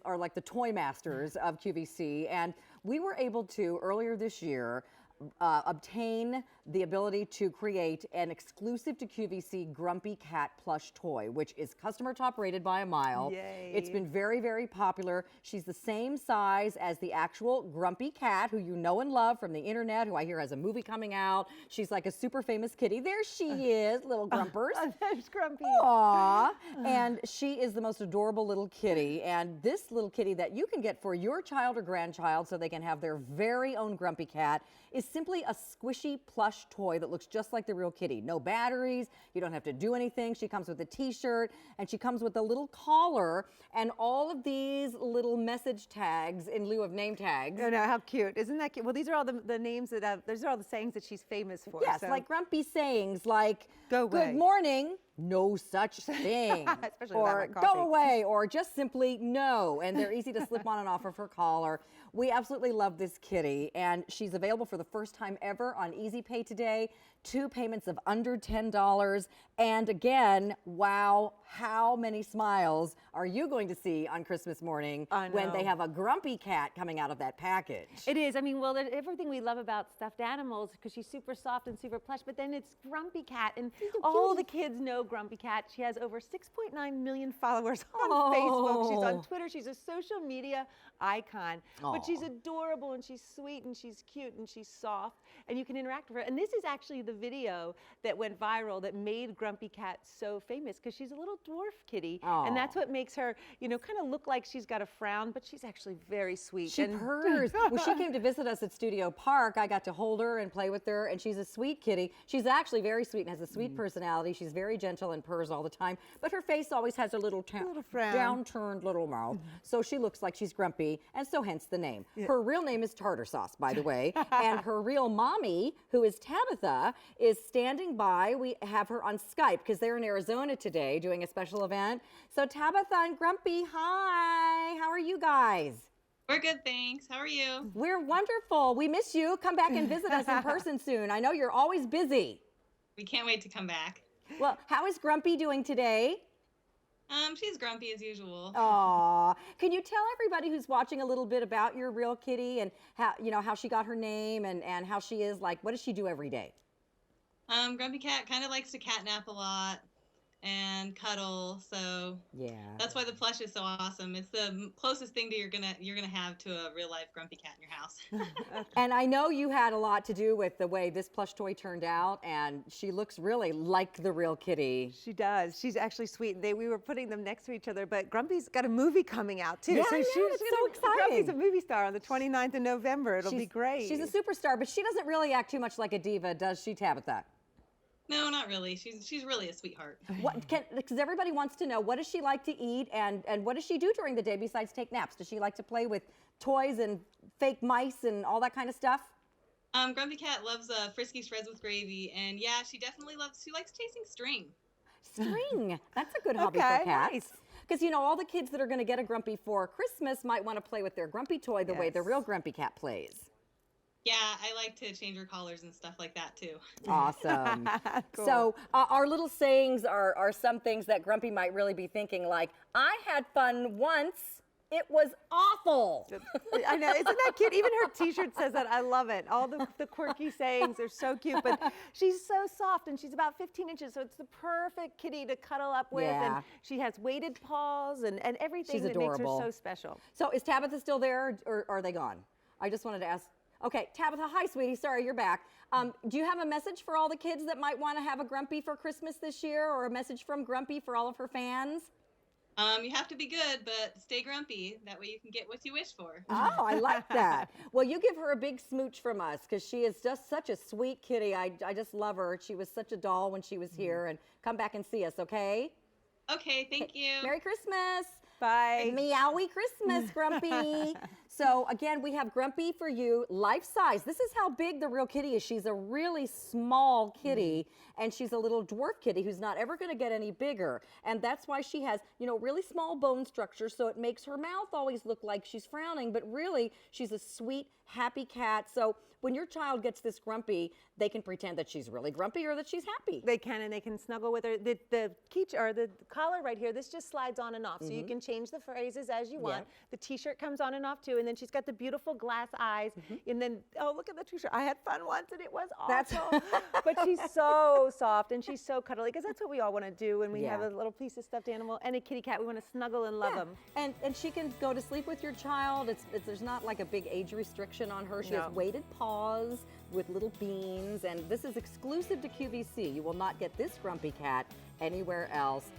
are like the toy masters of QVC, and we were able to earlier this year obtain the ability to create an exclusive to QVC Grumpy Cat plush toy, which is customer top rated by a mile. Yay. It's been very, very popular. She's the same size as the actual Grumpy Cat, who you know and love from the internet, who I hear has a movie coming out. She's like a super famous kitty. There she is, little Grumpers. There's Grumpy. Aww. And she is the most adorable little kitty. And this little kitty that you can get for your child or grandchild so they can have their very own Grumpy Cat is simply a squishy plush toy that looks just like the real kitty. No batteries, you don't have to do anything. She comes with a t-shirt, and she comes with a little collar and all of these little message tags in lieu of name tags. Oh, no, how cute. Isn't that cute? Well, these are all the names that, these are all the sayings that she's famous for. Yes, so. like grumpy sayings like, Go away. Good morning, no such thing. Especially or without my coffee. go away, or just simply no. And they're easy to slip on and off of her collar. We absolutely love this kitty, and she's available for the first time ever on Easy Pay today. 2 payments of under $10. And again, wow, how many smiles are you going to see on Christmas morning when they have a Grumpy Cat coming out of that package? It is. I mean, well, everything we love about stuffed animals, because she's super soft and super plush, but then it's Grumpy Cat, and all the kids know Grumpy Cat. She has over 6.9 million followers on Facebook. She's on Twitter. She's a social media icon. But she's adorable, and she's sweet, and she's cute, and she's soft, and you can interact with her. And this is actually the video that went viral that made Grumpy Cat so famous, because she's a little dwarf kitty, and that's what makes her, you know, kind of look like she's got a frown, but she's actually very sweet. She purrs. When she came to visit us at Studio Park, I got to hold her and play with her, and she's a sweet kitty. She's actually very sweet and has a sweet personality. She's very gentle and purrs all the time, but her face always has a little downturned little mouth, so she looks like she's grumpy, and so hence the name. Her real name is Tartar Sauce, by the way, and her real mommy, who is Tabitha, is standing by. We have her on Skype because they're in Arizona today doing a special event. So Tabitha and Grumpy, hi. How are you guys? We're good, thanks. How are you? We're wonderful. We miss you. Come back and visit us in person soon. I know you're always busy. We can't wait to come back. Well, how is Grumpy doing today? She's grumpy as usual. Aw. Can you tell everybody who's watching a little bit about your real kitty and how, you know, how she got her name and how she is, like, what does she do every day? Grumpy Cat kind of likes to catnap a lot and cuddle, so that's why the plush is so awesome. It's the closest thing to you're gonna have to a real life Grumpy Cat in your house. And I know you had a lot to do with the way this plush toy turned out, and she looks really like the real kitty. She does. She's actually sweet. We were putting them next to each other, but Grumpy's got a movie coming out too. Yeah, so it's so exciting. Grumpy's a movie star on the 29th of November. It'll be great. She's a superstar, but she doesn't really act too much like a diva, does she, Tabitha? No, not really. She's really a sweetheart. Because everybody wants to know, what does she like to eat, and what does she do during the day besides take naps? Does she like to play with toys and fake mice and all that kind of stuff? Grumpy Cat loves frisky shreds with gravy, and yeah, she likes chasing string. String. That's a good hobby for cats. Nice. Because, you know, all the kids that are going to get a Grumpy for Christmas might want to play with their Grumpy toy the way the real Grumpy Cat plays. Yeah, I like to change her collars and stuff like that too. Awesome. Cool. So our little sayings are some things that Grumpy might really be thinking, like, I had fun once. It was awful. I know, isn't that cute? Even her t-shirt says that. I love it. All the quirky sayings are so cute, but she's so soft, and she's about 15 inches, so it's the perfect kitty to cuddle up with, and she has weighted paws and everything that makes her so special. So is Tabitha still there, or are they gone? I just wanted to ask. Okay, Tabitha, hi, sweetie. Sorry, you're back. Do you have a message for all the kids that might want to have a Grumpy for Christmas this year, or a message from Grumpy for all of her fans? You have to be good, but stay grumpy. That way you can get what you wish for. Oh, I like that. Well, you give her a big smooch from us, because she is just such a sweet kitty. I just love her. She was such a doll when she was here, and come back and see us, okay? Okay, thank you. Merry Christmas. Bye. Meowie Christmas, Grumpy. So again, we have Grumpy for you, life size. This is how big the real kitty is. She's a really small kitty, and she's a little dwarf kitty who's not ever going to get any bigger. And that's why she has, you know, really small bone structure, so it makes her mouth always look like she's frowning, but really she's a sweet, happy cat. So when your child gets this grumpy, they can pretend that she's really grumpy or that she's happy. They can, and they can snuggle with her. The or the collar right here, this just slides on and off, so you can change the phrases as you want. The t-shirt comes on and off too, and then she's got the beautiful glass eyes, and then, oh, look at the t-shirt. I had fun once, and it was awesome. But she's so soft, and she's so cuddly, because that's what we all want to do when we have a little piece of stuffed animal and a kitty cat. We want to snuggle and love them. And she can go to sleep with your child. There's not like a big age restriction on her. She has weighted paws with little beans, and this is exclusive to QVC. You will not get this grumpy cat anywhere else.